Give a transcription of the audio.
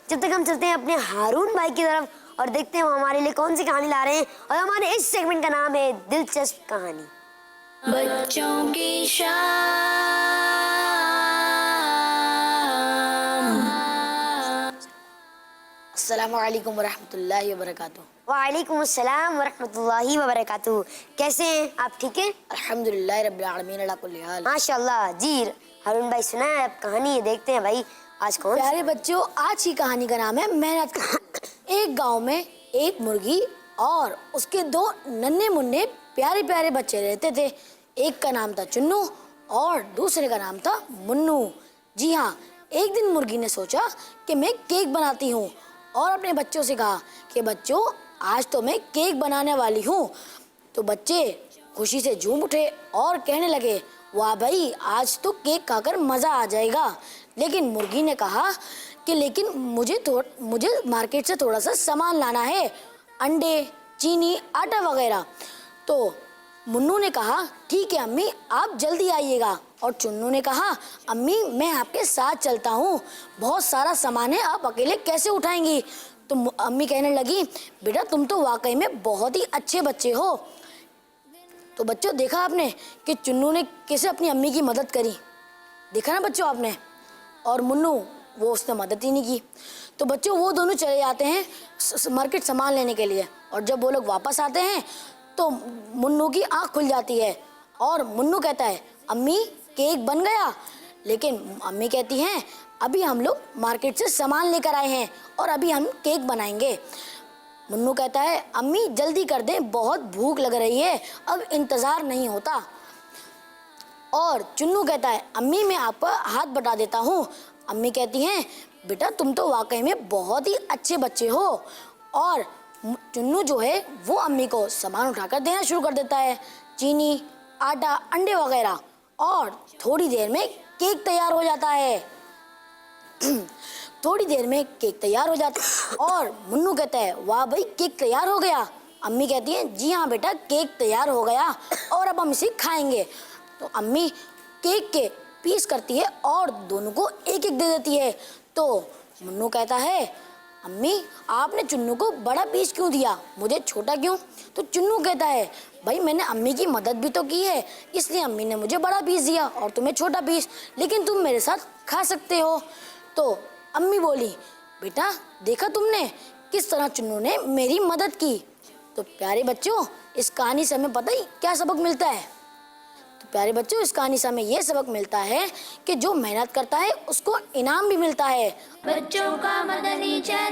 जब तक हम चलते हैं अपने हारून भाई की तरफ और देखते हैं वो हमारे लिए कौन सी कहानी ला रहे हैं। और हमारे इस सेगमेंट का नाम है दिलचस्प कहानी। बच्चों की शाम। अस्सलामु अलैकुम वरहमतुल्लाहि वबरकातुहू। वालेकुम अस्सलाम वरहमतुल्लाहि वबरकातुहू। कैसे हैं आप? ठीक है, अल्हम्दुलिल्लाह रब्बिल आलमीन अला कुल्ली हाल। माशाल्लाह। जी हारून भाई सुनाए आप कहानी, देखते हैं भाई आज कौन। प्यारे बच्चों, आज की कहानी का नाम है मेहनत का फल। एक गांव में एक मुर्गी और उसके दो नन्हे मुन्ने प्यारे प्यारे बच्चे रहते थे। एक का नाम था चुन्नू और दूसरे का नाम था मुन्नू। जी हाँ, एक दिन मुर्गी ने सोचा कि मैं केक बनाती हूँ और अपने बच्चों से कहा कि बच्चों, आज तो मैं केक बनाने वाली हूँ। तो बच्चे खुशी से झूम उठे और कहने लगे, वाह भाई, आज तो केक खाकर मज़ा आ जाएगा। लेकिन मुर्गी ने कहा कि लेकिन मुझे मार्केट से थोड़ा सा सामान लाना है, अंडे, चीनी, आटा वगैरह। तो मुन्नू ने कहा, ठीक है अम्मी, आप जल्दी आइएगा। और चुन्नू ने कहा, अम्मी मैं आपके साथ चलता हूँ, बहुत सारा सामान है, आप अकेले कैसे उठाएंगी। तो अम्मी कहने लगी, बेटा तुम तो वाकई में बहुत ही अच्छे बच्चे हो। तो बच्चों, देखा आपने कि चुन्नू ने कैसे अपनी अम्मी की मदद करी, देखा ना बच्चों आपने। और मुन्नू, वो उसने मदद ही नहीं की। तो बच्चों, वो दोनों चले जाते हैं मार्केट सामान लेने के लिए। और जब वो लोग वापस आते हैं तो मुन्नू की आँख खुल जाती है और मुन्नू कहता है, अम्मी केक बन गया। लेकिन अम्मी कहती हैं, अभी हम लोग मार्केट से सामान लेकर आए हैं और अभी हम केक बनाएंगे। मुन्नू कहता है, अम्मी जल्दी कर दें, बहुत भूख लग रही है, अब इंतज़ार नहीं होता। और चुन्नू कहता है, अम्मी मैं आपका हाथ बटा देता हूँ। अम्मी कहती हैं, बेटा तुम तो वाकई में बहुत ही अच्छे बच्चे हो। और चुन्नू जो है वो अम्मी को सामान उठाकर देना शुरू कर देता है, चीनी, आटा, अंडे वगैरह। और थोड़ी देर में केक तैयार हो जाता है। थोड़ी देर में केक तैयार हो जाता है और मुन्नू कहता है, वाह भाई, केक तैयार हो गया। अम्मी कहती हैं, जी हाँ बेटा, केक तैयार हो गया और अब हम इसे खाएंगे। तो अम्मी केक के पीस करती है और दोनों को एक एक दे देती है। तो मुन्नू कहता है, अम्मी आपने चुन्नू को बड़ा पीस क्यों दिया, मुझे छोटा क्यों। तो चुन्नू कहता है, भाई मैंने अम्मी की मदद भी तो की है, इसलिए अम्मी ने मुझे बड़ा पीस दिया और तुम्हें छोटा पीस, लेकिन तुम मेरे साथ खा सकते हो। तो अम्मी बोली, बेटा देखा तुमने किस तरह चुन्नू ने मेरी मदद की। तो प्यारे बच्चों, इस कहानी से हमें पता ही क्या सबक मिलता है। तो प्यारे बच्चों, इस कहानी से हमें ये सबक मिलता है कि जो मेहनत करता है उसको इनाम भी मिलता है। बच्चों का मदनी चैनल।